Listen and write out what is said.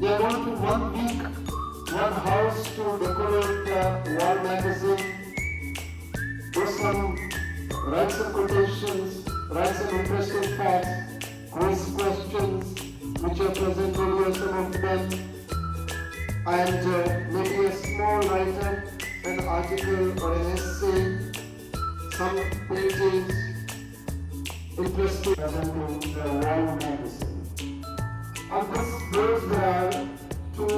They are going to 1 week, one house to decorate the wall magazine, write some quotations, write some interesting facts, quiz questions, which are presented here, some of them, and maybe a small write-up, an article or an essay, some paintings, interesting presenting the wall magazine. On this page there are two